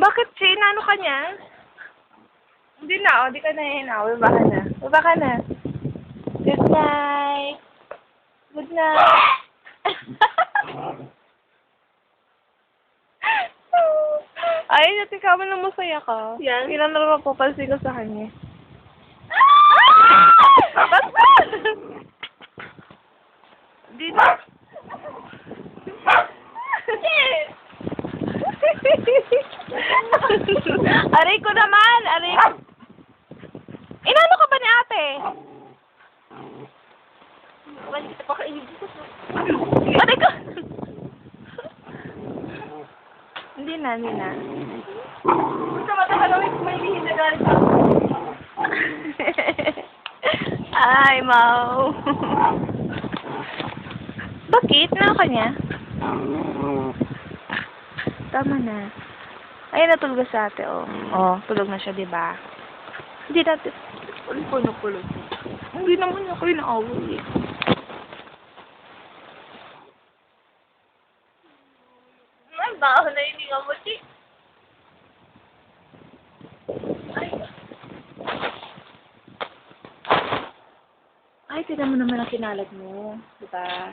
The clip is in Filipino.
Bakit si inano ka niya? Hindi na, oh. Di ka na inaw. Baba ka na. Baba ka na. Good night. Good night. Ay, natin ka man na masaya ka. Yan. Ilan na naman papansin ko sa kanya. Dito. Aray ko naman! Aray ko. Inano ka ba ni ate? Aray ko! Hindi na, hindi na. Basta matakalawin kung may lihin na galing sa Ay, Mau. Bakit? Ano ka niya? Tama na. Ay, natulog sa ate, oh. Oh, tulog na siya, di ba? Hindi natin. Puno-puno. Hindi naman ako yung naaway eh. Ay, baho na hindi nga mo, Chi. Ay, tignan mo naman ang kinalag mo. Di ba?